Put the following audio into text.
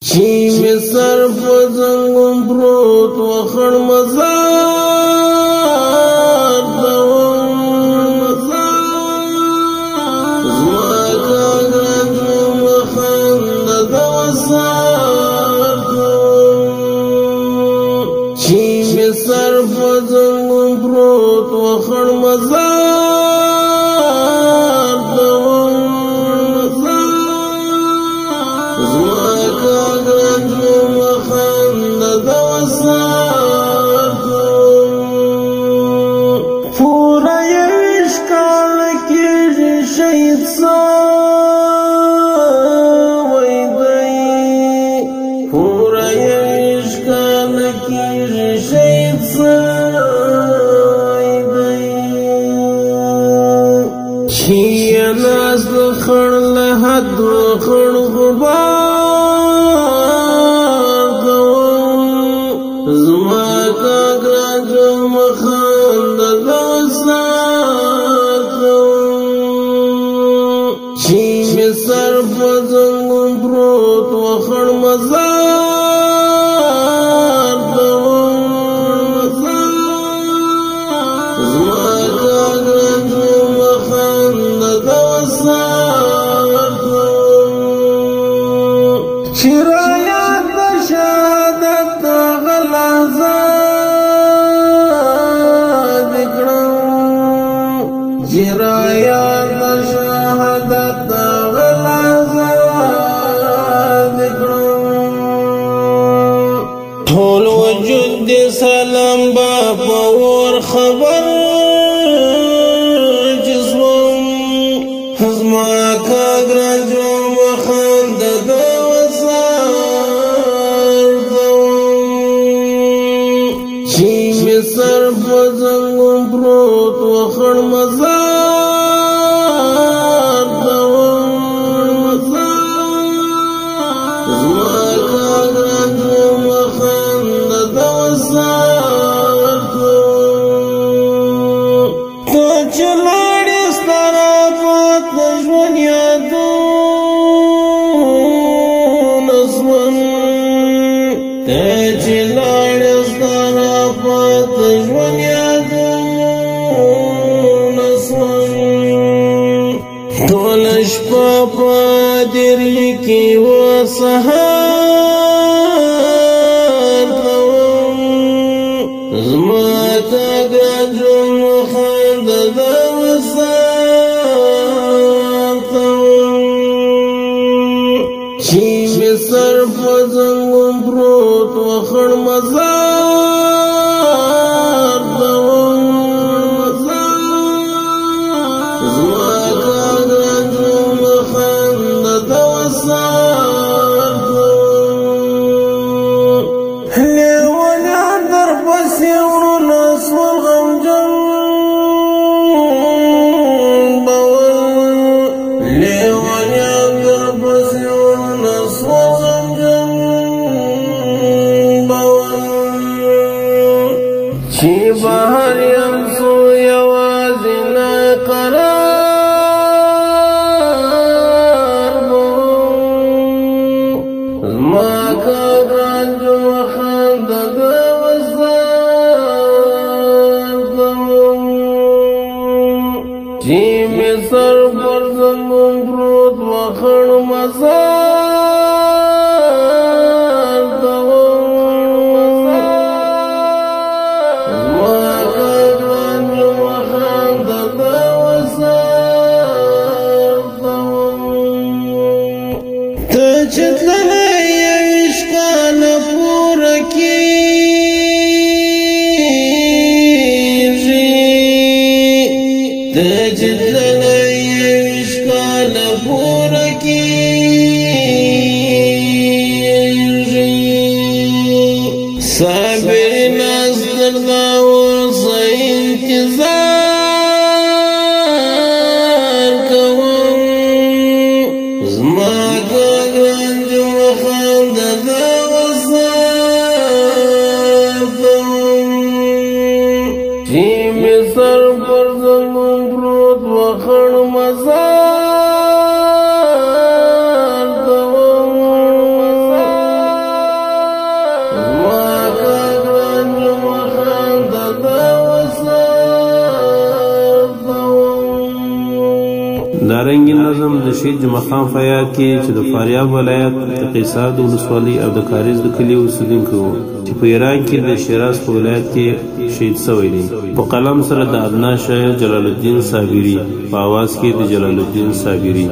چی می سر په زنګون پروت و خړ مزار دوم زما کاغذ مخند د وسار چی می سر په زنګون پروت و خړ مزار دوم زما کاغذ مخند د وسار پورا یوش کال کېږي شهید سوی دی پورا یوش کال کېږي شهید سوی دی چې یې ناز د خړ له حد خړ غبار کوم زما کاغذ مخند د وسار کوم چې مې سر په زنګون پروت و خړ مزار کوم زما کاغذ مخند د وسار کوم چې را یاد د شهادت هغه لحظه دې کړم چې را یاد د شهادت هغه لحظه دې کړم ټول وجود دې سلام با په اور خبر جسمم زما کاغذ مخند د سر په زنګون پروت و خړ مزار دوم زما کاغذ مخند د وسار ته چې لاړې ستا رافت د ژوند یادونه سوم ته چې لاړې ستا رافت د ژوند یادونه سوم ټوله شپه په دېرې کې و سهار کوم زما کاغذ مخند د وسار کوم چې مې سر په زنګون پروت و خړ مزار دوم زما کاغذ مخند د وسار لیونیان در پسې وروڼه سول غمجن بول لیونیان در پسې وروڼه سول غمجن چې بهر یم سو یوازې ناقرار زما کاغذ مخند د وسار کوم چې مې سر پر زنګون پروت و خړ مزار کوم زما کاغذ مخند د وسار کوم ته چې تللی یویشت کاله پوره کېږي ته چې تللی یویشت کاله پوره کېږي صابر ناصر دا اوسه انتظار کوم زما کاغذ مخند د وسار کوم چې مې سر پر زنګون پروت و خړ مزار کوم دارنګ نظم د شهید جمعه خان فیاض کې چې د فاریاب ولایت د قیصاد ولسوالۍ او د کاریز د کلي اوسیدونکی و چې په ایران کې د شیراز په ولایت کې شهید شوی دی. په قلم سره د ادنا شاعر جلال الدین صابری، په اواز کې د جلال الدین صابری.